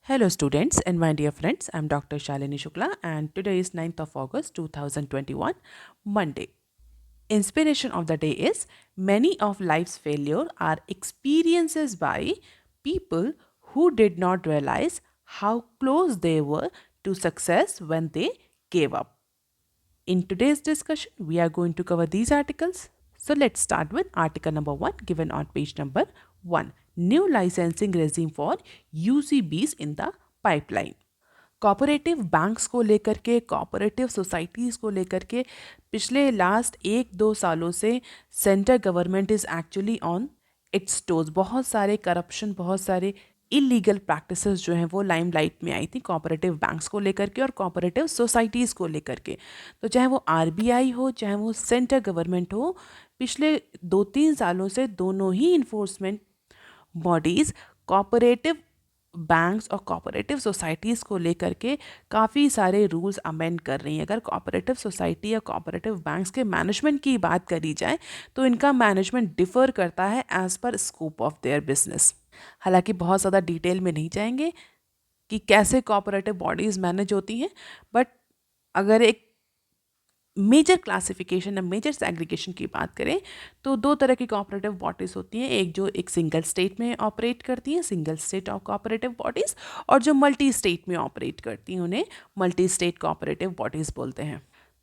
Hello students and my dear friends, I am Dr. Shalini Shukla and today is 9th of August 2021, Monday. Inspiration of the day is many of life's failure are experiences by people who did not realize how close they were to success when they gave up. In today's discussion, we are going to cover these articles. So let's start with article number 1 given on page number 1. New licensing regime for UCBs in the pipeline. Cooperative banks को लेकर के cooperative societies को लेकर के पिछले last 1-2 सालों से central government is actually on it's toes. बहुत सारे करप्शन, बहुत सारे इलीगल प्रैक्टिसेस जो हैं वो लाइमलाइट में आई थी कॉपरेटिव बैंक्स को लेकर के और कॉपरेटिव सोसाइटीज़ को लेकर के। तो चाहे वो आरबीआई हो, चाहे वो सेंट्रल गवर्नमेंट हो, पिछले 2-3 सालों से दोनों ही इन्फोर्समेंट बॉडीज़ कॉपरेटिव बैंक्स और कॉपरेटिव सोसाइटीज़ को लेकर के काफ़ी सारे रूल्स अमेंड कर रही हैं। अगर कॉपरेटिव सोसाइटी या कॉपरेटिव बैंक्स के मैनेजमेंट की बात करी जाए तो इनका मैनेजमेंट डिफ़र करता है as per scope of their business. हालांकि बहुत ज़्यादा डिटेल में नहीं जाएंगे कि कैसे कॉपरेटिव बॉडीज़ मैनेज होती हैं, बट अगर एक मेजर क्लासिफिकेशन या मेजर सेग्रीगेशन की बात करें तो दो तरह की कोऑपरेटिव बॉडीज़ होती हैं। एक जो एक सिंगल स्टेट में ऑपरेट करती हैं, single state of cooperative bodies, और जो मल्टी स्टेट में ऑपरेट करती हैं उन्हें मल्टी स्टेट कोऑपरेटिव बॉडीज़ बोलते हैं।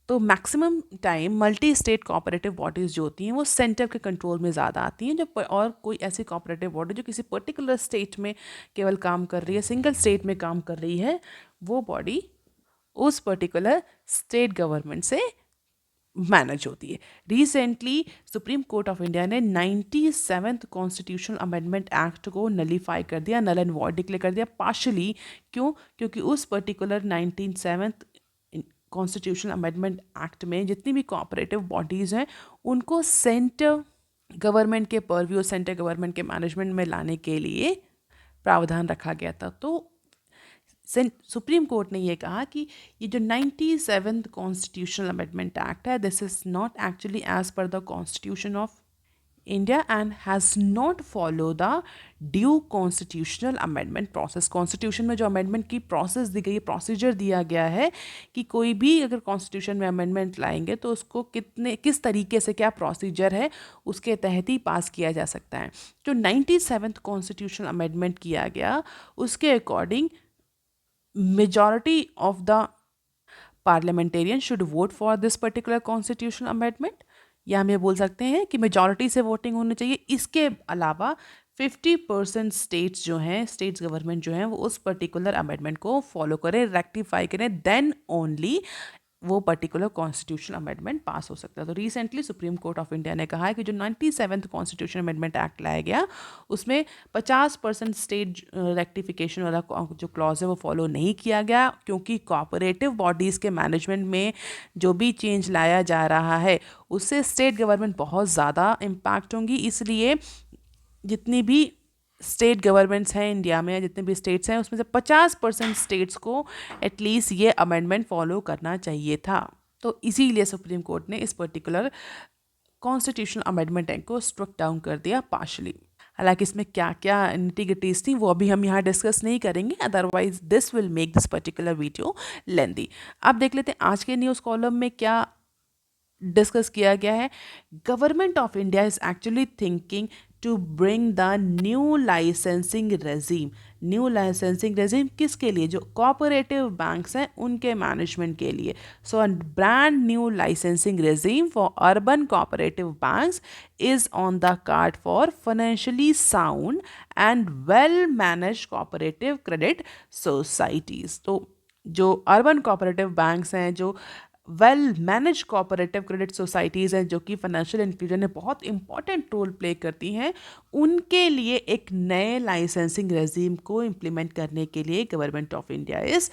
तो maximum time multi state cooperative bodies जो होती हैं वो सेंटर के कंट्रोल में ज़्यादा आती हैं। और कोई ऐसी कोऑपरेटिव बॉडी जो किसी पर्टिकुलर स्टेट में केवल काम कर रही है, सिंगल स्टेट में काम कर रही है, वो बॉडी उस पर्टिकुलर स्टेट गवर्नमेंट से मैनेज होती है। Recently supreme court of India ने 97th कॉन्स्टिट्यूशनल अमेंडमेंट एक्ट को नलीफाई कर दिया, नल एंड वॉइड डिक्लेयर कर दिया पार्शली। क्यों? क्योंकि उस particular 97th constitutional amendment act में जितनी भी कोऑपरेटिव बॉडीज़ हैं उनको सेंटर गवर्नमेंट के परव्यू, सेंटर गवर्नमेंट के मैनेजमेंट में लाने के लिए प्रावधान रखा गया था। तो सुप्रीम कोर्ट ने ये कहा कि ये जो 97th कॉन्स्टिट्यूशनल अमेंडमेंट एक्ट है, this is not actually as per the constitution of India and has not follow the due constitutional amendment process. Constitution में जो अमेंडमेंट की प्रोसेस दी गई, प्रोसीजर दिया गया है कि कोई भी अगर कॉन्स्टिट्यूशन में अमेंडमेंट लाएंगे तो उसको किस तरीके से, क्या प्रोसीजर है, उसके तहत ही पास किया जा सकता है। जो 97th कॉन्स्टिट्यूशनल अमेंडमेंट किया गया उसके according majority of the parliamentarians should vote for this particular constitutional amendment, या हम ये बोल सकते हैं कि मेजॉरिटी से वोटिंग होनी चाहिए। इसके अलावा 50% स्टेट्स जो हैं, स्टेट्स गवर्नमेंट जो हैं, वो उस पर्टिकुलर अमेंडमेंट को फॉलो करें, रेक्टिफाई करें, देन ओनली वो पर्टिकुलर कॉन्स्टिट्यूशनल अमेंडमेंट पास हो सकता है। तो recently supreme court of India ने कहा है कि जो 97th कॉन्स्टिट्यूशन अमेंडमेंट एक्ट लाया गया उसमें 50% स्टेट रेक्टिफिकेशन वाला जो क्लॉज है वो फॉलो नहीं किया गया, क्योंकि कोऑपरेटिव बॉडीज़ के मैनेजमेंट में जो भी चेंज लाया जा रहा है उससे स्टेट गवर्नमेंट बहुत ज़्यादा इम्पैक्ट होंगी। इसलिए जितनी भी स्टेट गवर्नमेंट्स हैं इंडिया में, जितने भी स्टेट्स हैं उसमें से 50% स्टेट्स को एटलीस्ट ये अमेंडमेंट फॉलो करना चाहिए था। तो इसीलिए सुप्रीम कोर्ट ने इस पर्टिकुलर कॉन्स्टिट्यूशनल अमेंडमेंट एक्ट को स्ट्रक डाउन कर दिया पार्शली। हालांकि इसमें क्या क्या निटिग्रिटीज थी वो अभी हम यहाँ डिस्कस नहीं करेंगे, otherwise this will make this particular video lengthy. अब देख लेते हैं आज के न्यूज़ कॉलम में क्या डिस्कस किया गया है। Government of India is actually thinking to bring the new licensing regime. New licensing regime किसके लिए? जो कोऑपरेटिव बैंक्स हैं उनके मैनेजमेंट के लिए। So a brand new licensing regime for urban cooperative banks is on the card for financially sound and well manage cooperative credit societies. तो जो urban cooperative banks हैं, जो well manage cooperative credit societies हैं, जो कि financial inclusion में बहुत important role play करती हैं, उनके लिए एक नए लाइसेंसिंग रेजीम को इम्प्लीमेंट करने के लिए government of India is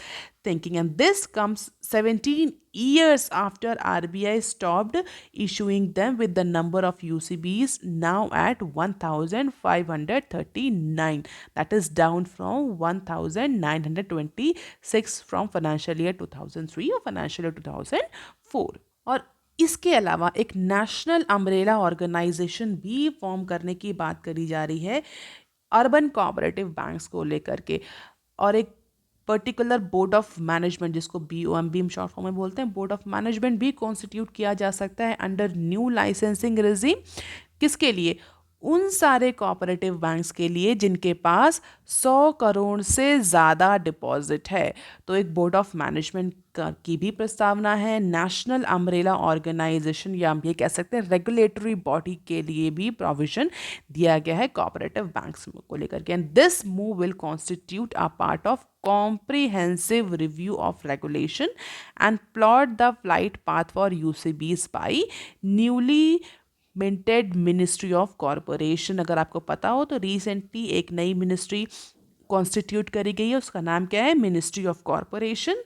thinking, and this comes 17 years after RBI stopped issuing them, with the number of UCBs now at 1539. That is down from 1926 from financial year 2003 or financial year 2004. और इसके अलावा एक national umbrella organisation भी form करने की बात करी जा रही है अर्बन कोऑपरेटिव बैंक्स को लेकर के। और एक पर्टिकुलर बोर्ड ऑफ मैनेजमेंट, जिसको BOM हम शॉर्ट फॉर्म में बोलते हैं, बोर्ड ऑफ मैनेजमेंट भी कॉन्स्टिट्यूट किया जा सकता है अंडर न्यू लाइसेंसिंग रेजिम। किसके लिए? उन सारे कोऑपरेटिव बैंक्स के लिए जिनके पास 100 करोड़ से ज़्यादा डिपॉजिट है। तो एक बोर्ड ऑफ मैनेजमेंट की भी प्रस्तावना है। नेशनल अम्ब्रेला ऑर्गेनाइजेशन या हम ये कह सकते हैं रेगुलेटरी बॉडी के लिए भी प्रोविजन दिया गया है कोऑपरेटिव बैंक्स को लेकर के। And this move will constitute a part of comprehensive review of regulation and plot the flight path for UCBs by newly minted ministry of corporation. अगर आपको पता हो तो रिसेंटली एक नई मिनिस्ट्री कॉन्स्टिट्यूट करी गई है, उसका नाम क्या है? मिनिस्ट्री ऑफ कॉरपोरेशन,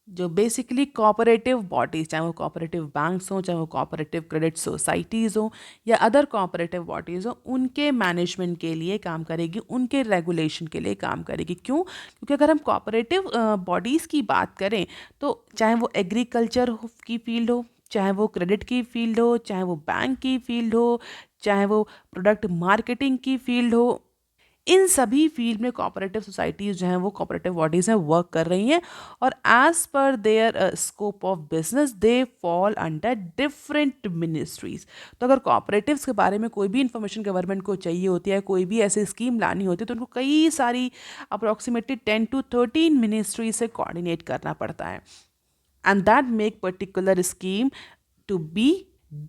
जो बेसिकली कोऑपरेटिव बॉडीज, चाहे वो कोऑपरेटिव बैंक्स हों, चाहे वो कोऑपरेटिव क्रेडिट सोसाइटीज़ हों या अदर कोऑपरेटिव बॉडीज़ हों, उनके मैनेजमेंट के लिए काम करेगी, उनके रेगुलेशन के लिए काम करेगी। क्यों? क्योंकि अगर हम कोऑपरेटिव बॉडीज़ की बात करें तो चाहे वो एग्रीकल्चर की फील्ड हो, चाहे वो क्रेडिट की फील्ड हो, चाहे वो बैंक की फील्ड हो, चाहे वो प्रोडक्ट मार्केटिंग की फील्ड हो, इन सभी फील्ड में कोऑपरेटिव सोसाइटीज़ जो हैं वो कोऑपरेटिव बॉडीज़ हैं वर्क कर रही हैं, और as per their scope of business they fall under different ministries. तो अगर कोऑपरेटिव्स के बारे में कोई भी इंफॉर्मेशन गवर्नमेंट को चाहिए होती है, कोई भी ऐसी स्कीम लानी होती है, तो उनको कई सारी अप्रॉक्सीमेटली 10 to 13 मिनिस्ट्री से कोऑर्डिनेट करना पड़ता है, and that make particular scheme to be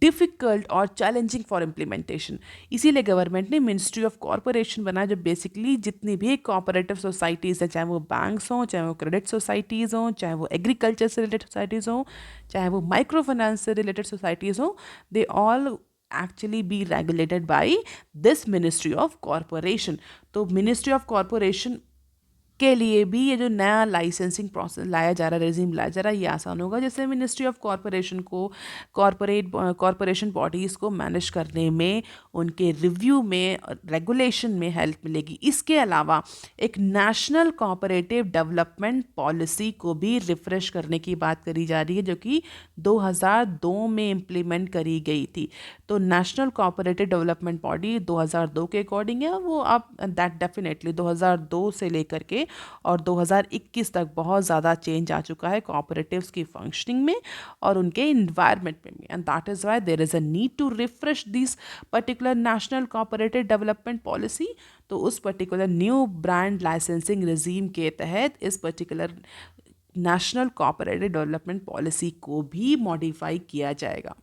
difficult और चैलेंजिंग फॉर इम्प्लीमेंटेशन। इसीलिए गवर्नमेंट ने मिनिस्ट्री ऑफ कॉरपोरेशन बनाया, जो बेसिकली जितनी भी कोऑपरेटिव सोसाइटीज़ हैं, चाहे वो बैंक्स हों, चाहे वो क्रेडिट सोसाइटीज़ हों, चाहे वो एग्रीकल्चर से रिलेटेड सोसाइटीज़ हों, चाहे वो माइक्रो फाइनेंस से रिलेटेड सोसाइटीज़ हों, they all actually be regulated by this ministry of corporation. तो मिनिस्ट्री ऑफ कॉरपोरेशन के लिए भी ये जो नया लाइसेंसिंग प्रोसेस लाया जा रहा है, रेजिम लाया जा रहा है, ये आसान होगा, जैसे मिनिस्ट्री ऑफ कॉरपोरेशन को कॉरपोरेशन बॉडीज़ को मैनेज करने में, उनके रिव्यू में, रेगुलेशन में हेल्प मिलेगी। इसके अलावा एक नेशनल कोऑपरेटिव डेवलपमेंट पॉलिसी को भी रिफ्रेश करने की बात करी जा रही है, जो कि 2002 में इम्प्लीमेंट करी गई थी। तो नेशनल कोऑपरेटिव डेवलपमेंट बॉडी 2002 के अकॉर्डिंग है, वो अब दैट डेफिनेटली 2002 से लेकर के और 2021 तक बहुत ज़्यादा चेंज आ चुका है कोऑपरेटिव्स की फंक्शनिंग में और उनके इन्वायरमेंट में भी, and that is why there is a need to refresh this particular national cooperative development policy. तो उस particular new brand licensing regime के तहत इस particular national cooperative development policy को भी मॉडिफाई किया जाएगा।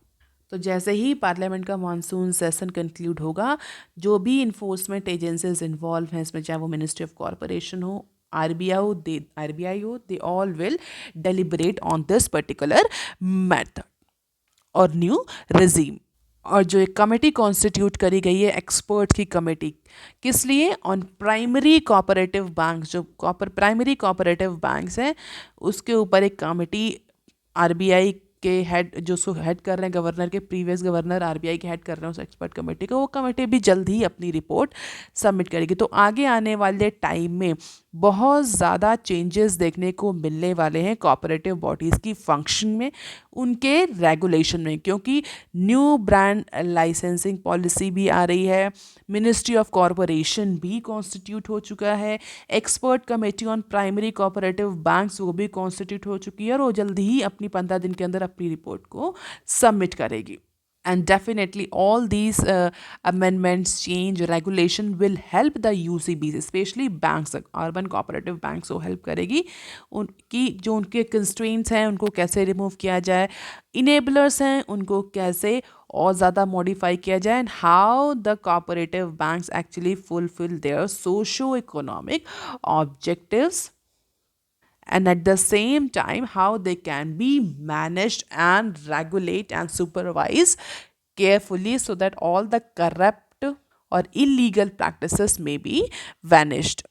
तो जैसे ही पार्लियामेंट का मानसून सेशन कंक्लूड होगा, जो भी इन्फोर्समेंट एजेंसीज इन्वॉल्व हैं इसमें, चाहे वो मिनिस्ट्री ऑफ कॉरपोरेशन हो, आरबीआई हो, they all will deliberate on this particular method और न्यू रेजीम। और जो एक कमेटी कॉन्स्टिट्यूट करी गई है, एक्सपर्ट्स की कमेटी, किस लिए? ऑन प्राइमरी कोऑपरेटिव बैंक्स, जो प्राइमरी कोऑपरेटिव बैंक्स हैं उसके ऊपर एक कमेटी आरबीआई के हेड, जो सो हेड कर रहे हैं गवर्नर के, प्रीवियस गवर्नर आरबीआई के हेड कर रहे हैं उस एक्सपर्ट कमेटी को, वो कमेटी भी जल्द ही अपनी रिपोर्ट सबमिट करेगी। तो आगे आने वाले टाइम में बहुत ज़्यादा चेंजेस देखने को मिलने वाले हैं कोऑपरेटिव बॉडीज़ की फंक्शन में, उनके रेगुलेशन में, क्योंकि न्यू ब्रांड लाइसेंसिंग पॉलिसी भी आ रही है, मिनिस्ट्री ऑफ कॉरपोरेशन भी कॉन्स्टिट्यूट हो चुका है, expert committee on primary cooperative banks वो भी कॉन्स्टिट्यूट हो चुकी है और वो जल्दी ही अपनी 15 दिन के अंदर अपनी रिपोर्ट को सबमिट करेगी। And definitely all these amendments, change, regulation will help the UCBs, especially banks, urban cooperative banks को help करेगी। उनकी जो उनके constraints हैं उनको कैसे remove किया जाए, enablers हैं उनको कैसे और ज़्यादा modify किया जाए, and how the cooperative banks actually fulfill their socio-economic objectives, and at the same time how they can be managed and regulate and supervise carefully so that all the corrupt or illegal practices may be vanished।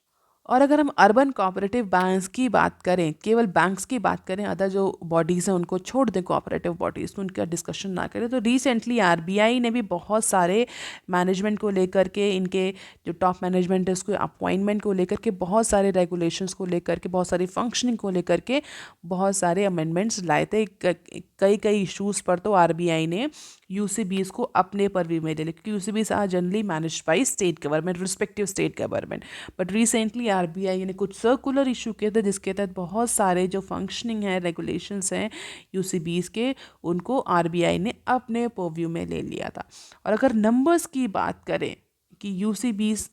और अगर हम urban cooperative banks की बात करें, केवल banks की बात करें, अदर जो बॉडीज़ हैं उनको छोड़ दें कोऑपरेटिव बॉडीज़, तो उनका डिस्कशन ना करें, तो रिसेंटली आरबीआई ने भी बहुत सारे मैनेजमेंट को लेकर के, इनके जो टॉप मैनेजमेंट है उसको अपॉइंटमेंट को लेकर के, बहुत सारे रेगुलेशंस को लेकर के, बहुत सारी फंक्शनिंग को लेकर के बहुत सारे अमेंडमेंट्स लाए थे। कई इशूज़ पर तो आरबीआई ने यूसीबीज को अपने परव्यू में ले ले, क्योंकि UCBs are generally managed by state government, respective state government. But recently RBI ने कुछ सर्कुलर इशू किए थे जिसके तहत बहुत सारे जो फंक्शनिंग है, रेगुलेशंस हैं यूसीबीज के, उनको आरबीआई ने अपने परव्यू में ले लिया था। और अगर नंबर्स की बात करें कि यूसीबीज,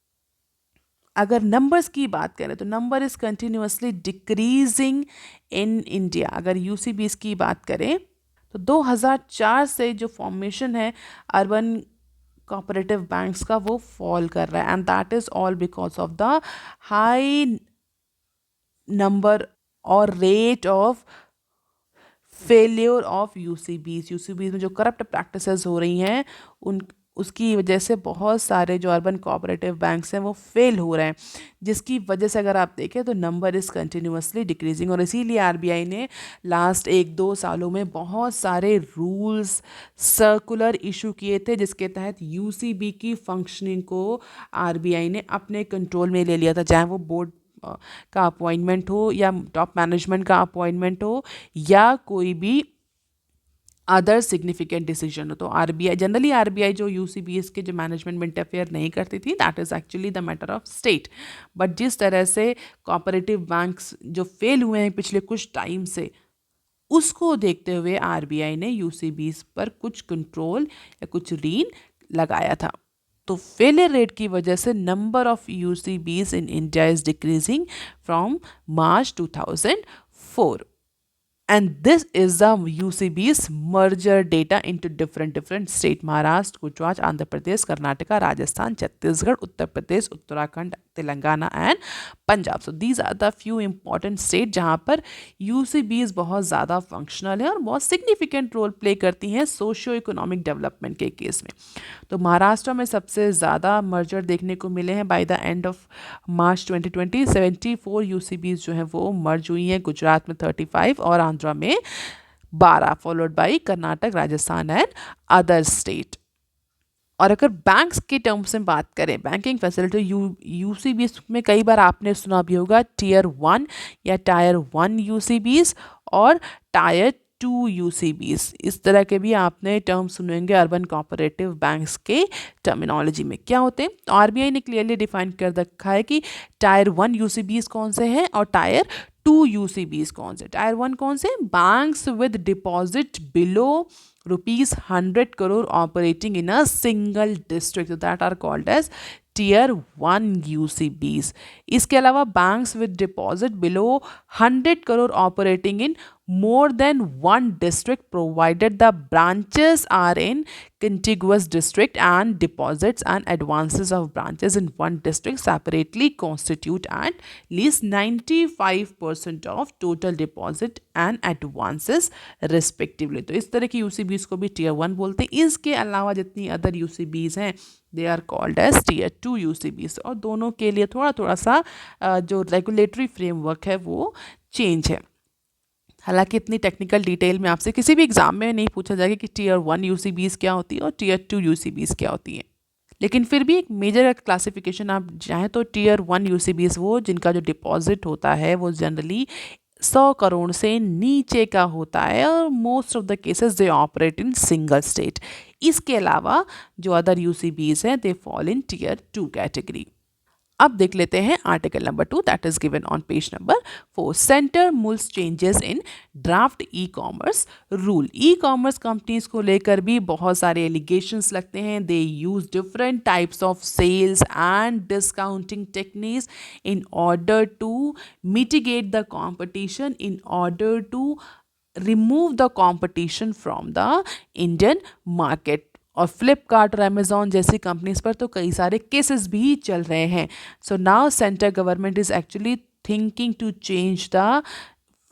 अगर नंबर्स की बात करें तो number is continuously decreasing in India. अगर यूसीबीज की बात करें तो 2004 से जो फॉर्मेशन है अर्बन कोऑपरेटिव बैंक्स का, वो फॉल कर रहा है, and that is all because of the high number और rate of failure of UCBs. UCBs में जो करप्ट प्रैक्टिसेस हो रही हैं उन उसकी वजह से बहुत सारे जो अर्बन कोऑपरेटिव बैंक्स हैं वो फेल हो रहे हैं, जिसकी वजह से अगर आप देखें तो नंबर इज़ कंटिन्यूसली डिक्रीजिंग। और इसीलिए आरबीआई ने लास्ट 1-2 सालों में बहुत सारे रूल्स, सर्कुलर इशू किए थे जिसके तहत यूसीबी की फंक्शनिंग को आरबीआई ने अपने कंट्रोल में ले लिया था, चाहे वो बोर्ड का अपॉइंटमेंट हो या टॉप मैनेजमेंट का अपॉइंटमेंट हो या कोई भी अदर सिग्निफिकेंट डिसीजन हो। तो आरबीआई जनरली, आरबीआई जो यूसीबीएस के जो मैनेजमेंट में इंटरफेयर नहीं करती थी, that is actually the matter of state. But जिस तरह से कोऑपरेटिव बैंक्स जो फेल हुए हैं पिछले कुछ टाइम से, उसको देखते हुए आरबीआई ने यूसीबीस पर कुछ कंट्रोल या कुछ रीन लगाया था। तो फेलियर रेट की वजह से number of UCBs in India is decreasing from March 2004, and this is the UCB's merger data into different state: Maharashtra, Gujarat, Andhra Pradesh, Karnataka, Rajasthan, Chhattisgarh, Uttar Pradesh, Uttarakhand, Telangana and Punjab. So these are the few important state जहाँ पर UCBs बहुत ज़्यादा functional है और बहुत significant role play करती हैं socio economic development के केस में। तो महाराष्ट्र में सबसे ज़्यादा मर्जर देखने को मिले हैं। By the end of March 2020 74 UCBs जो हैं वो मर्ज हुई हैं, गुजरात में 35 और आंध्रा में 12, followed by Karnataka, Rajasthan and other state. और अगर बैंक्स के टर्म्स में बात करें, बैंकिंग फैसिलिटी, यूसीबीज में कई बार आपने सुना भी होगा टीयर 1 या टायर 1 यूसीबीज और टायर 2 यूसीबीज, इस तरह के भी आपने टर्म सुने होंगे अर्बन कोऑपरेटिव बैंक्स के टर्मिनोलॉजी में। क्या होते हैं? तो आरबीआई ने क्लियरली डिफाइन कर रखा है कि टायर 1 यूसीबीज कौन से हैं और टायर 2 यूसीबीज कौन से। टायर 1 कौन से? Banks with deposit below ₹100 crore operating in a single district, so that are called as tier 1 UCBs. इसके अलावा banks with deposit below 100 crore operating in more than one district provided the branches are in contiguous district and deposits and advances of branches in one district separately constitute at least 95% of total deposit and advances respectively. तो इस तरह की UCBs को भी tier 1 बोलते हैं। इसके अलावा जितनी अदर यूसीबीज हैं they are called as tier 2 UCBs, और दोनों के लिए थोड़ा थोड़ा सा जो रेगुलेटरी फ्रेमवर्क है वो चेंज है। हालांकि इतनी टेक्निकल डिटेल में आपसे किसी भी एग्जाम में नहीं पूछा जाएगा कि टीयर 1 यूसीबीज क्या होती है और टीयर 2 यूसीबीज क्या होती है, लेकिन फिर भी एक मेजर क्लासिफिकेशन आप चाहें तो टीयर 1 यूसीबीज वो जिनका जो डिपॉजिट होता है वो जनरली 100 करोड़ से नीचे का होता है और most of the cases they operate in single state. इसके अलावा जो अदर यूसीबीज हैं they fall in tier 2 category. अब देख लेते हैं article number 2 that is given on page number 4। Centre mulls changes in draft e commerce rule. E commerce companies को लेकर भी बहुत सारे एलिगेशंस लगते हैं। They use different types of sales and discounting techniques in order to mitigate the competition, in order to remove the competition from the Indian market. और Flipkart और Amazon जैसी कंपनीज पर तो कई सारे केसेस भी चल रहे हैं। So now central government is actually thinking to change the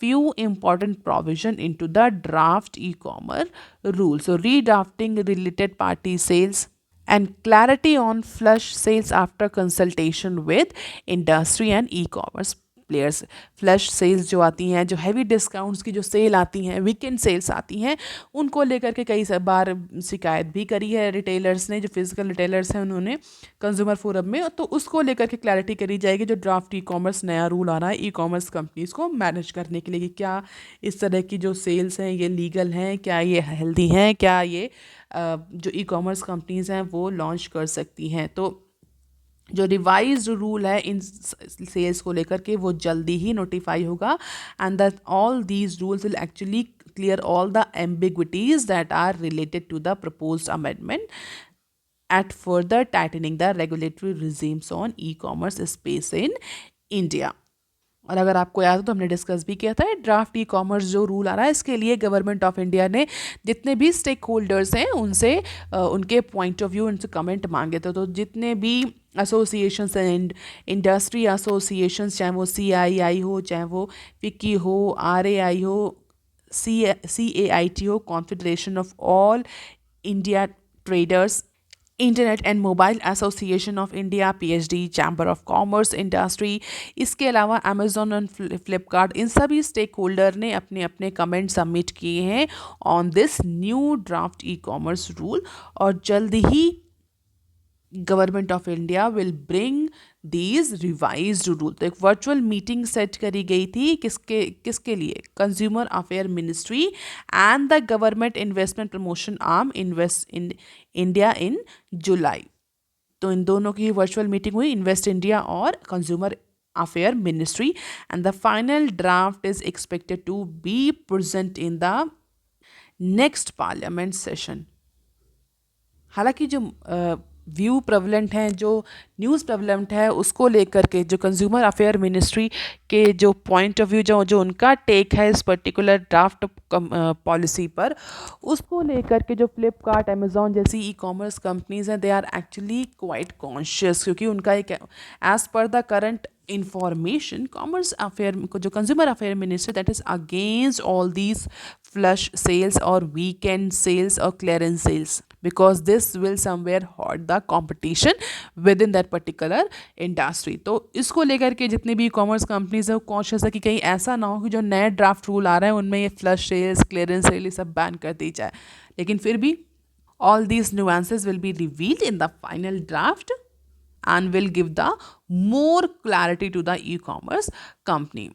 few important provision into the draft e-commerce rule. So redrafting related party sales and clarity on flush sales after consultation with industry and e-commerce players. Flash sales जो आती हैं, जो heavy discounts की जो cell आती हैं, weekend sales आती हैं, उनको लेकर के कई बार शिकायत भी करी है रिटेलर्स ने, जो फिजिकल रिटेलर्स हैं उन्होंने कंज्यूमर फोरम में। तो उसको लेकर के क्लैरिटी करी जाएगी जो ड्राफ्ट ई कॉमर्स नया रूल आ रहा है ई कॉमर्स कंपनीज़ को मैनेज करने के लिए, कि क्या इस तरह की जो सेल्स हैं ये लीगल हैं, क्या ये हेल्दी हैं, क्या ये जो ई कॉमर्स कंपनीज़ हैं वो लॉन्च कर सकती हैं। तो जो रिवाइज्ड रूल है इन सेल्स को लेकर के वो जल्दी ही नोटिफाई होगा, and that all these rules will actually clear all the ambiguities that are related to the proposed amendment at further tightening the regulatory regimes on e-commerce space in India। और अगर आपको याद हो तो हमने डिस्कस भी किया था ड्राफ्ट ई कॉमर्स जो रूल आ रहा है, इसके लिए गवर्नमेंट ऑफ इंडिया ने जितने भी स्टेक होल्डर्स हैं उनसे उनके पॉइंट ऑफ व्यू, उनसे कमेंट मांगे थे। तो जितने भी एसोसिएशंस एंड इंडस्ट्री एसोसिएशंस, चाहे वो CII हो, चाहे वो फिक्की हो, RAI हो, CAIT हो, confederation of all India traders, internet and mobile association of India, PhD, chamber of commerce industry, इसके अलावा अमेजोन और फ्लिपकार्ट, इन सभी स्टेक होल्डर ने अपने अपने कमेंट सबमिट किए हैं on this new draft e commerce rule. और जल्द ही government of India will bring these revised rule. तो एक वर्चुअल मीटिंग सेट करी गई थी किसके किसके लिए, consumer affair ministry and the government investment promotion arm invest in India in July. तो इन दोनों की वर्चुअल मीटिंग हुई, इन्वेस्ट इंडिया और consumer affair ministry, and the final draft is expected to be present in the next parliament session. हालांकि जो view prevalent हैं, जो न्यूज़ प्रेवलेंट है, उसको लेकर के जो कंज्यूमर अफेयर मिनिस्ट्री के जो पॉइंट ऑफ व्यू, जो उनका टेक है इस पर्टिकुलर ड्राफ्ट पॉलिसी पर, उसको लेकर के जो फ्लिपकार्ट, अमेजोन जैसी ई कॉमर्स कंपनीज हैं, they are actually quite conscious, क्योंकि उनका एक as per the current information commerce affair जो consumer affair minister that is against all these flush sales or weekend sales or clearance sales, because this will somewhere hurt the competition within that particular industry। तो इसको लेकर के जितने भी commerce companies है वो conscious है कि कहीं ऐसा ना हो कि जो नए ड्राफ्ट रूल आ रहे हैं उनमें ये फ्लश सेल्स, क्लियरेंस सेल, ये सब बैन कर दी जाए। लेकिन फिर भी all these nuances will be revealed in the final draft and will give the more clarity to the e-commerce company।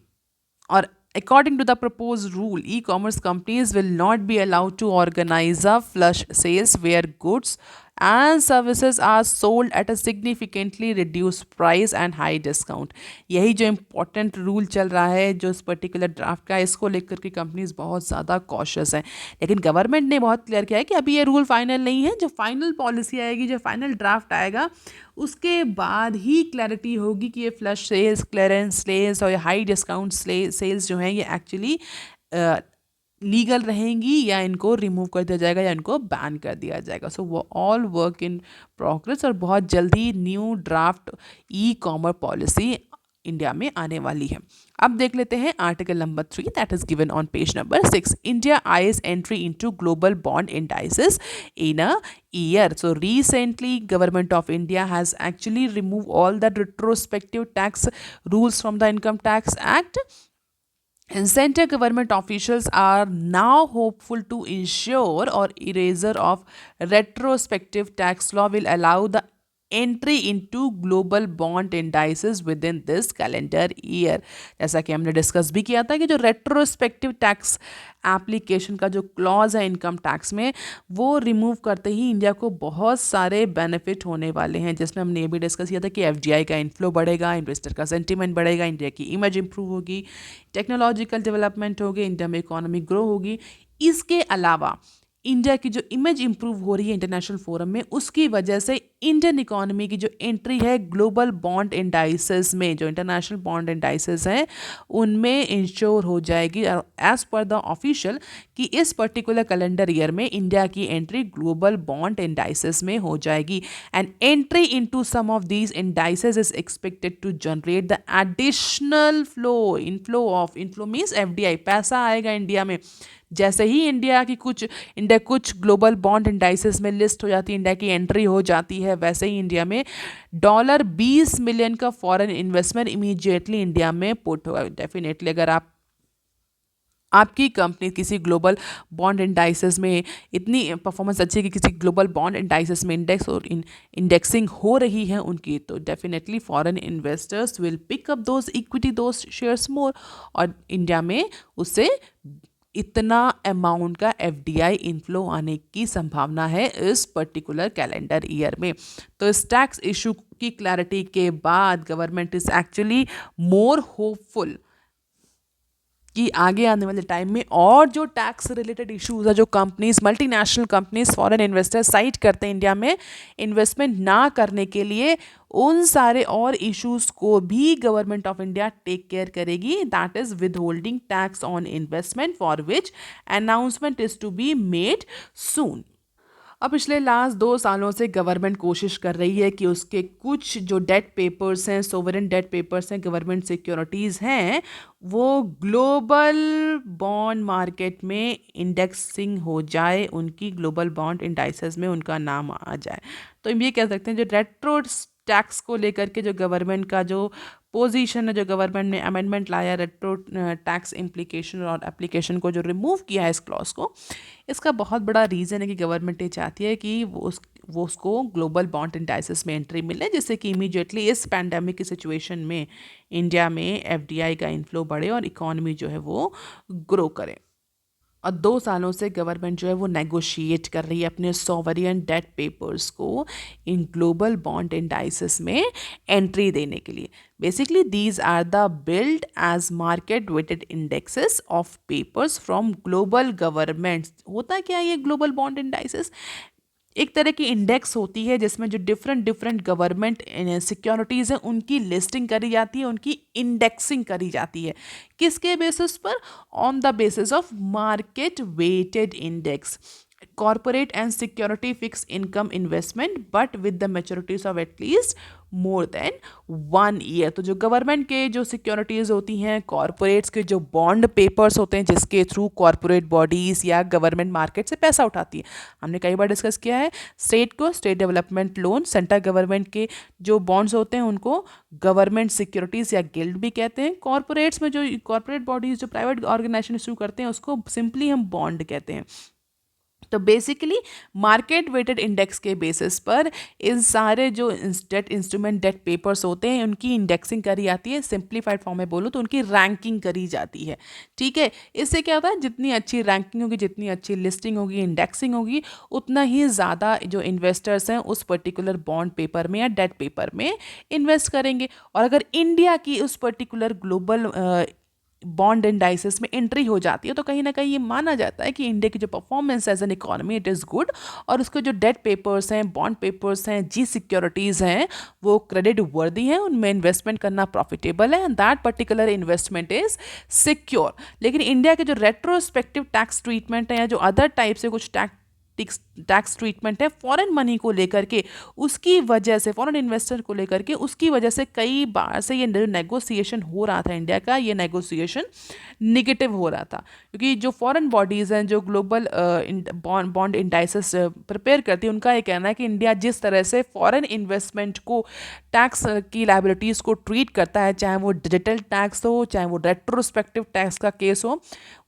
Or according to the proposed rule, e-commerce companies will not be allowed to organize a flash sales where goods and services are sold at a significantly reduced price and high discount। यही जो important rule चल रहा है जो इस particular draft का, इसको लेकर के कंपनीज बहुत ज़्यादा कॉशियस हैं। लेकिन गवर्नमेंट ने बहुत क्लियर किया है कि अभी ये रूल फाइनल नहीं है, जो फाइनल पॉलिसी आएगी, जो फाइनल ड्राफ्ट आएगा, उसके बाद ही क्लैरिटी होगी कि ये फ्लश सेल्स, क्लियरेंस सेल्स और हाई डिस्काउंट सेल्स जो हैं ये एक्चुअली लीगल रहेंगी या इनको रिमूव कर दिया जाएगा या इनको बैन कर दिया जाएगा। सो वो ऑल वर्क इन प्रोग्रेस, और बहुत जल्दी new draft e commerce policy India में आने वाली है। अब देख लेते हैं article number 3 that is given on page number 6। India eyes entry into global bond indices in a year। So recently government of India has actually removed all the retrospective tax rules from the Income Tax Act, and center government officials are now hopeful to ensure or erasure of retrospective tax law will allow the entry into global bond indices with in this calendar year. जैसा कि हमने discuss भी किया था कि जो retrospective tax application का जो क्लॉज है इनकम टैक्स में, वो रिमूव करते ही इंडिया को बहुत सारे बेनिफिट होने वाले हैं, जिसमें हमने ये भी डिस्कस किया था कि FDI का इनफ्लो बढ़ेगा, इन्वेस्टर का सेंटीमेंट बढ़ेगा, इंडिया की इमेज इंप्रूव होगी, टेक्नोलॉजिकल डेवलपमेंट होगी, इंडिया में इकोनॉमी ग्रो होगी। इसके अलावा इंडिया की जो इमेज इंप्रूव हो रही है इंटरनेशनल फोरम में, उसकी वजह से इंडियन इकोनॉमी की जो एंट्री है ग्लोबल बॉन्ड इंडाइसेस में, जो इंटरनेशनल बॉन्ड इंडाइसेस हैं उनमें इंश्योर हो जाएगी एज पर द ऑफिशियल कि इस पर्टिकुलर कैलेंडर ईयर में इंडिया की एंट्री ग्लोबल बॉन्ड इंडाइसेस में हो जाएगी। And entry into some of these indices is expected to generate the additional inflow means FDI, पैसा आएगा इंडिया में, जैसे ही इंडिया कुछ ग्लोबल बॉन्ड इंडाइसेस में लिस्ट हो जाती है, इंडिया की एंट्री हो जाती है, वैसे ही इंडिया में $20 मिलियन का फॉरेन इन्वेस्टमेंट इमीडिएटली इंडिया में पुट होगा। डेफिनेटली अगर आपकी कंपनी किसी ग्लोबल बॉन्ड इंडाइसेस में इतनी परफॉर्मेंस अच्छी है कि किसी ग्लोबल बॉन्ड इंडाइसेस में इंडेक्सिंग हो रही है उनकी, तो definitely foreign investors will pick up those equity those shares more, और इंडिया में उससे इतना अमाउंट का एफडीआई इनफ्लो आने की संभावना है इस पर्टिकुलर कैलेंडर ईयर में। तो इस टैक्स इशू की क्लैरिटी के बाद government is actually more hopeful कि आगे आने वाले टाइम में और जो टैक्स रिलेटेड इश्यूज है, जो companies, multinational companies, foreign investors site करते हैं इंडिया में इन्वेस्टमेंट ना करने के लिए, उन सारे और इश्यूज को भी government of India take care करेगी। That is withholding tax on investment for which announcement is to be made soon. अब पिछले लास्ट 2 सालों से गवर्नमेंट कोशिश कर रही है कि उसके कुछ जो डेट पेपर्स हैं, सोवरेन डेट पेपर्स हैं, गवर्नमेंट सिक्योरिटीज़ हैं, वो ग्लोबल बॉन्ड मार्केट में इंडेक्सिंग हो जाए, उनकी ग्लोबल बॉन्ड इंडाइसेस में उनका नाम आ जाए। तो हम ये कह सकते हैं जो रेट्रो टैक्स को लेकर के जो गवर्नमेंट का जो पोजीशन है, जो गवर्नमेंट ने अमेंडमेंट लाया रेट्रो टैक्स इम्प्लीकेशन और एप्लीकेशन को जो रिमूव किया है इस क्लॉज को, इसका बहुत बड़ा रीज़न है कि गवर्नमेंट ये चाहती है कि वो उसको ग्लोबल बॉन्ड इंडाइसेस में एंट्री मिले, जिससे कि इमीडिएटली इस पैंडेमिक की सिचुएशन में इंडिया में एफडीआई का इन्फ्लो बढ़े और इकोनॉमी जो है वो ग्रो करे। और 2 सालों से गवर्नमेंट जो है वो नेगोशिएट कर रही है अपने सॉवरियन डेट पेपर्स को इन ग्लोबल बॉन्ड इंडाइसेस में एंट्री देने के लिए। Basically these are the build as market weighted indexes of papers from global governments. होता क्या है ये ग्लोबल बॉन्ड इंडाइसेस? एक तरह की इंडेक्स होती है जिसमें जो डिफरेंट डिफरेंट गवर्नमेंट सिक्योरिटीज़ हैं उनकी लिस्टिंग करी जाती है, उनकी इंडेक्सिंग करी जाती है। किसके बेसिस पर? On the basis of market weighted index, corporate and security fixed income investment but with the maturities of at least more than 1 year। तो जो गवर्नमेंट के जो सिक्योरिटीज़ होती हैं, कॉरपोरेट्स के जो बॉन्ड पेपर्स होते हैं जिसके थ्रू कॉरपोरेट बॉडीज़ या गवर्नमेंट मार्केट से पैसा उठाती है, हमने कई बार डिस्कस किया है, स्टेट को state development loan, central government के जो बॉन्ड्स होते हैं उनको गवर्नमेंट सिक्योरिटीज़ या गिल्ड भी कहते हैं। कॉरपोरेट्स में जो कॉरपोरेट बॉडीज़ जो प्राइवेट ऑर्गेनाइजेशन इशू करते हैं उसको सिंपली हम बॉन्ड कहते हैं। तो बेसिकली मार्केट वेटेड इंडेक्स के बेसिस पर इन सारे जो डेट इंस्ट्रूमेंट डेट पेपर्स होते हैं उनकी इंडेक्सिंग करी जाती है। सिंप्लीफाइड फॉर्म में बोलो तो उनकी रैंकिंग करी जाती है। ठीक है, इससे क्या होता है, जितनी अच्छी रैंकिंग होगी, जितनी अच्छी लिस्टिंग होगी, इंडेक्सिंग होगी, उतना ही ज़्यादा जो इन्वेस्टर्स हैं उस पर्टिकुलर बॉन्ड पेपर में या डेट पेपर में इन्वेस्ट करेंगे। और अगर इंडिया की उस पर्टिकुलर ग्लोबल बॉन्ड इंडाइसेस में एंट्री हो जाती है तो कहीं ना कहीं ये माना जाता है कि इंडिया की जो performance as an economy it is good, और उसके जो डेट पेपर्स हैं, बॉन्ड पेपर्स हैं, जी सिक्योरिटीज़ हैं, वो क्रेडिट वर्दी हैं, उनमें इन्वेस्टमेंट करना प्रॉफिटेबल है and that particular investment is secure. लेकिन इंडिया के जो रेट्रोस्पेक्टिव टैक्स ट्रीटमेंट है या जो अदर टाइप से कुछ टैक्स ट्रीटमेंट है फॉरेन मनी को लेकर के, उसकी वजह से, फॉरेन इन्वेस्टर को लेकर के, उसकी वजह से कई बार से ये नेगोशिएशन हो रहा था इंडिया का, ये नेगोशिएशन निगेटिव हो रहा था, क्योंकि जो फॉरेन बॉडीज़ हैं जो ग्लोबल बॉन्ड इंडाइसेस प्रिपेयर करती है, उनका ये कहना है कि इंडिया जिस तरह से फॉरेन इन्वेस्टमेंट को टैक्स की लाइबिलिटीज़ को ट्रीट करता है, चाहे वो डिजिटल टैक्स हो, चाहे वो रेट्रोस्पेक्टिव टैक्स का केस हो,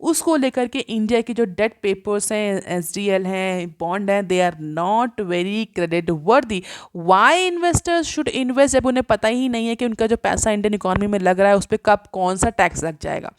उसको लेकर के इंडिया की जो डेट पेपर्स हैं, एसडीएल हैं, बॉन्ड हैं, they are not very creditworthy. Why investors should invest, जब उन्हें पता ही नहीं है कि उनका जो पैसा इंडियन इकोनॉमी में लग रहा है उस पर कब कौन सा टैक्स लग जाएगा।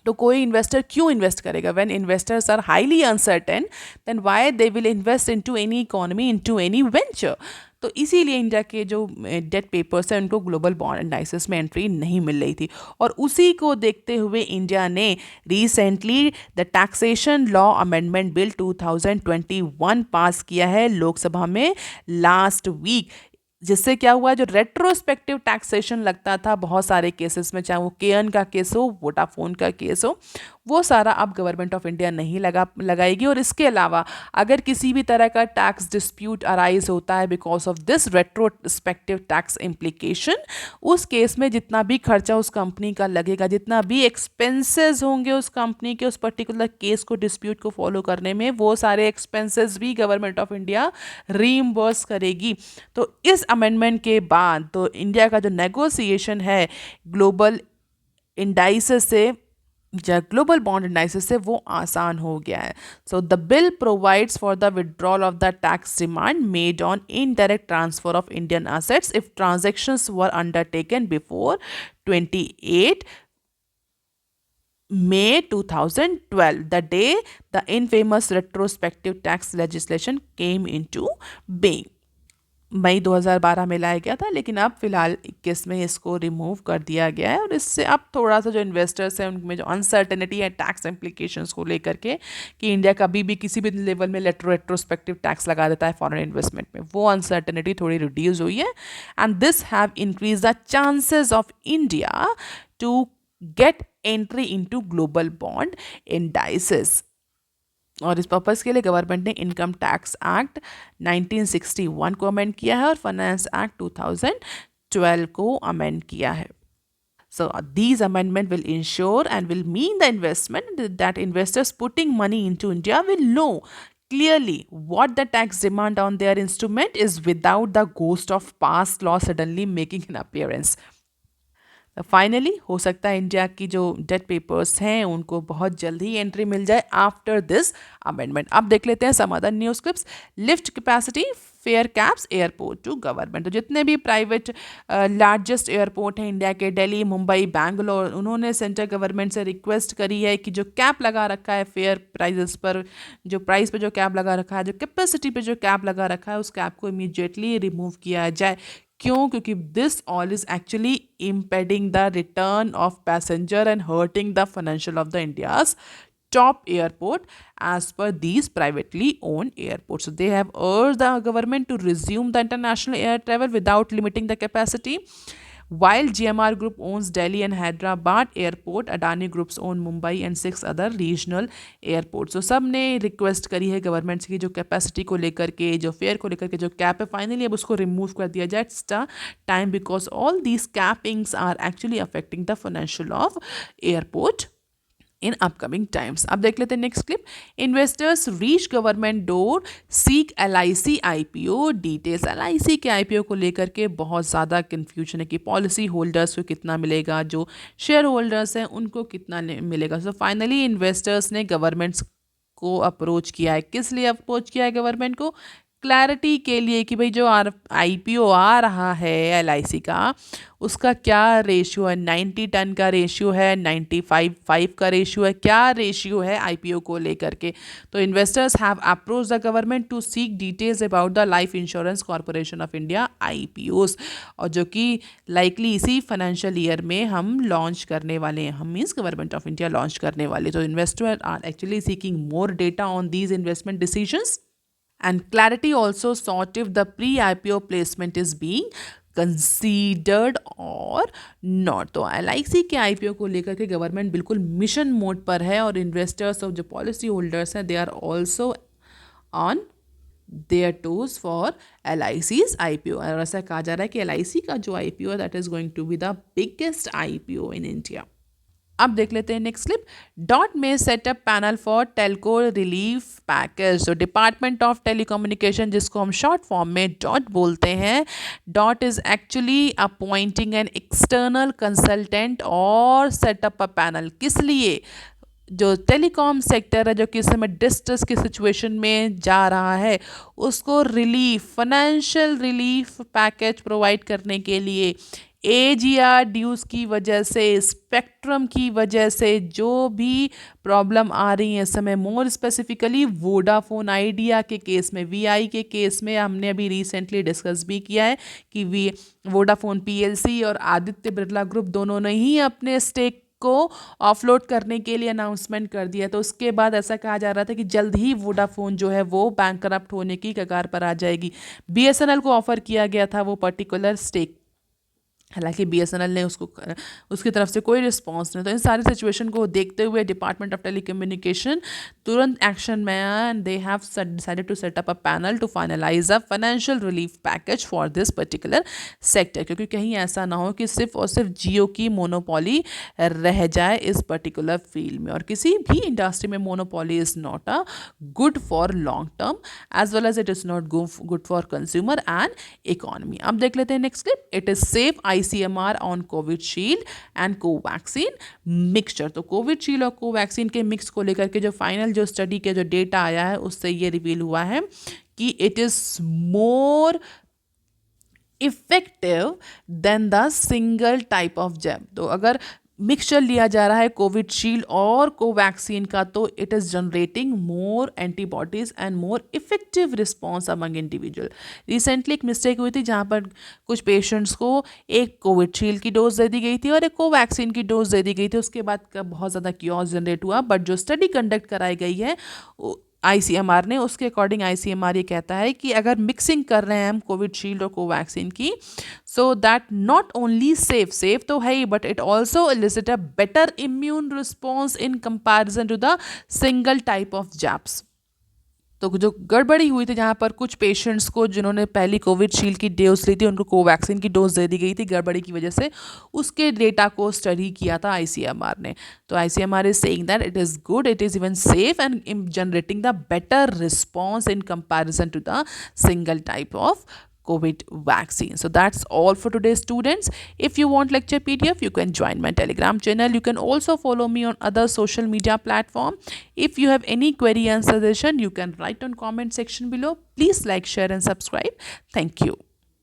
तो कोई इन्वेस्टर क्यों इन्वेस्ट करेगा? When investors are highly uncertain then why they will invest into any economy, into any venture. तो इसीलिए इंडिया के जो डेट पेपर्स हैं उनको ग्लोबल बॉन्ड इंडाइसेस में एंट्री नहीं मिल रही थी, और उसी को देखते हुए इंडिया ने recently the taxation law amendment bill 2021 पास किया है लोकसभा में लास्ट वीक, जिससे क्या हुआ, जो रेट्रोस्पेक्टिव टैक्सेशन लगता था बहुत सारे केसेस में, चाहे वो केएन का केस हो, वोडाफोन का केस हो, वो सारा अब गवर्नमेंट ऑफ इंडिया नहीं लगाएगी। और इसके अलावा अगर किसी भी तरह का टैक्स डिस्प्यूट अराइज होता है because of this retrospective tax implication, उस केस में जितना भी खर्चा उस कंपनी का लगेगा, जितना भी एक्सपेंसेस होंगे उस कंपनी के उस पर्टिकुलर केस को डिस्प्यूट को फॉलो करने में, वो सारे एक्सपेंसेस भी गवर्नमेंट ऑफ इंडिया रीइंबर्स करेगी। तो इस अमेंडमेंट के बाद तो इंडिया का जो नेगोशिएशन है ग्लोबल इंडाइसेस से या ग्लोबल बॉन्ड इंडाइसेस से वो आसान हो गया है। So the bill provides for the withdrawal of the tax demand made on indirect transfer of Indian assets if transactions were undertaken before 28 May 2012, the day the infamous retrospective tax legislation came into being. मई 2012 में लाया गया था, लेकिन अब फिलहाल 21 में इसको remove कर दिया गया है। और इससे अब थोड़ा सा जो इन्वेस्टर्स हैं उनमें जो अनसर्टेनिटी है टैक्स इम्प्लीकेशंस को लेकर के कि इंडिया कभी भी किसी भी लेवल में रेट्रोस्पेक्टिव टैक्स लगा देता है फॉरेन इन्वेस्टमेंट में, वो अनसर्टेनिटी थोड़ी रिड्यूस हुई है। And this have increase the chances of India to get entry into global bond indices. और इस पर्पज़ के लिए गवर्नमेंट ने इनकम टैक्स एक्ट 1961 को अमेंड किया है और फाइनेंस एक्ट 2012 को अमेंड किया है। So these amendment will ensure and will mean the investment that investors putting money into India will know clearly what the tax demand on their instrument is without the ghost of past law suddenly making an appearance. Finally हो सकता है India की जो debt papers हैं उनको बहुत जल्द ही entry मिल जाए आफ्टर दिस अमेंडमेंट। अब देख लेते हैं some other news clips. Lift capacity fair caps airport to government. तो जितने भी प्राइवेट लार्जेस्ट एयरपोर्ट हैं इंडिया के, दिल्ली, मुंबई, बैंगलोर, उन्होंने सेंट्रल गवर्नमेंट से रिक्वेस्ट करी है कि जो कैप लगा रखा है फेयर प्राइजेस पर, जो प्राइस पे जो कैप लगा रखा है, जो कैपेसिटी पे जो कैप लगा रखा है, उस कैप को इमीडिएटली रिमूव किया जाए। क्यों? क्योंकि this all is actually impeding the return of passenger and hurting the financial of the India's top airport as per these privately owned airports. So they have urged the government to resume the international air travel without limiting the capacity. While GMR Group owns Delhi and Hyderabad airport, Adani Groups own Mumbai and 6 other regional airports. So सब ने request करी है government से कि जो capacity को लेकर के, जो फेयर को लेकर के जो कैप है, फाइनली अब उसको रिमूव कर दिया जाए। It's the time because all these cappings are actually affecting the financial of airport in upcoming times. अब देख लेते हैं next clip. Investors reach government door seek LIC IPO details. LIC के IPO को लेकर के बहुत ज़्यादा कन्फ्यूजन है कि पॉलिसी होल्डर्स को कितना मिलेगा, जो शेयर होल्डर्स हैं उनको कितना मिलेगा। सो फाइनली इन्वेस्टर्स ने गवर्नमेंट्स को अप्रोच किया है। किस लिए अप्रोच किया है गवर्नमेंट को? क्लैरिटी के लिए कि भाई जो IPO आ रहा है LIC का, उसका क्या रेशियो है, 90 टन का रेशियो है, 95 का रेशियो है, क्या रेशियो है IPO को लेकर के। तो investors have approach the government to seek details about the life insurance corporation of India IPOs, और जो कि लाइकली इसी फाइनेंशियल ईयर में हम लॉन्च करने वाले हैं, हम means government of India launch करने वाले। तो investor are actually seeking more data on these investment decisions and clarity also sought if the pre-IPO placement is being considered or not। तो LIC के IPO को लेकर के गवर्नमेंट बिल्कुल mission mode पर है और इन्वेस्टर्स और जो पॉलिसी होल्डर्स हैं they are also on their toes for LIC's IPO। और ऐसा कहा जा रहा है कि LIC का जो IPO है that is going to be the biggest IPO in India. अब देख लेते हैं नेक्स्ट क्लिप। डॉट में setup panel for telco relief package. तो डिपार्टमेंट ऑफ टेलीकम्युनिकेशन, जिसको हम शॉर्ट फॉर्म में डॉट बोलते हैं, DoT is actually appointing an external consultant और सेटअप अ पैनल। किस लिए? जो टेलीकॉम सेक्टर है जो कि इस समय डिस्ट्रेस की सिचुएशन में जा रहा है, उसको relief, financial relief package provide करने के लिए, AGR ड्यूज़ की वजह से, स्पेक्ट्रम की वजह से जो भी प्रॉब्लम आ रही है इस समय, मोर स्पेसिफिकली वोडाफोन आइडिया के केस में, VI के केस में हमने अभी रिसेंटली डिस्कस भी किया है कि वोडाफोन PLC और आदित्य बिरला ग्रुप दोनों ने ही अपने स्टेक को ऑफलोड करने के लिए अनाउंसमेंट कर दिया। तो उसके बाद ऐसा कहा जा रहा था कि जल्द ही वोडाफोन जो है वो बैंकरप्ट होने की कगार पर आ जाएगी। BSNL को ऑफर किया गया था वो पर्टिकुलर स्टेक। हालांकि बीएसएनएल ने उसकी तरफ से कोई रिस्पांस नहीं। तो इन सारी सिचुएशन को देखते हुए डिपार्टमेंट ऑफ टेलीकम्युनिकेशन तुरंत एक्शन में आया and they have decided to set up a panel to finalise a financial relief package for this particular sector, क्योंकि कहीं ऐसा ना हो कि सिर्फ और सिर्फ जियो की मोनोपोली रह जाए इस पर्टिकुलर फील्ड में। और किसी भी इंडस्ट्री में monopoly is not a good for long term as well as it is not good for consumer and economy. अब देख लेते हैं next clip. It is safe ICMR on Covishield and Covaxin mixture. तो Covishield और Covaxin के mix को लेकर के जो फाइनल जो स्टडी के जो डेटा आया है उससे ये रिवील हुआ है कि it is more effective than the single type of jab. तो अगर मिक्सचर लिया जा रहा है कोविशील्ड और कोवैक्सीन का तो it is generating more antibodies and more effective response among individual. Recently एक मिस्टेक हुई थी जहाँ पर कुछ पेशेंट्स को एक कोविशील्ड की डोज दे दी गई थी और एक कोवैक्सीन की डोज दे दी गई थी। उसके बाद का बहुत ज़्यादा क्यूज जनरेट हुआ, बट जो स्टडी कंडक्ट कराई गई है ICMR ने, उसके अकॉर्डिंग ICMR ये कहता है कि अगर मिक्सिंग कर रहे हैं हम कोविशील्ड और कोवैक्सीन की, so that not only safe तो है ही, but it also elicit a better immune response in comparison to the single type of jabs. तो जो गड़बड़ी हुई थी जहाँ पर कुछ पेशेंट्स को जिन्होंने पहली कोविशील्ड की डोज ली थी उनको कोवैक्सीन की डोज दे दी गई थी गड़बड़ी की वजह से, उसके डेटा को स्टडी किया था ICMR ने। तो ICMR is saying that it is good, it is even safe and generating the better response in comparison to the single type of COVID vaccine. So that's all for today, students. If you want lecture PDF, you can join my Telegram channel. You can also follow me on other social media platform. If you have any query and suggestion, you can write on comment section below. Please like, share and subscribe. Thank you.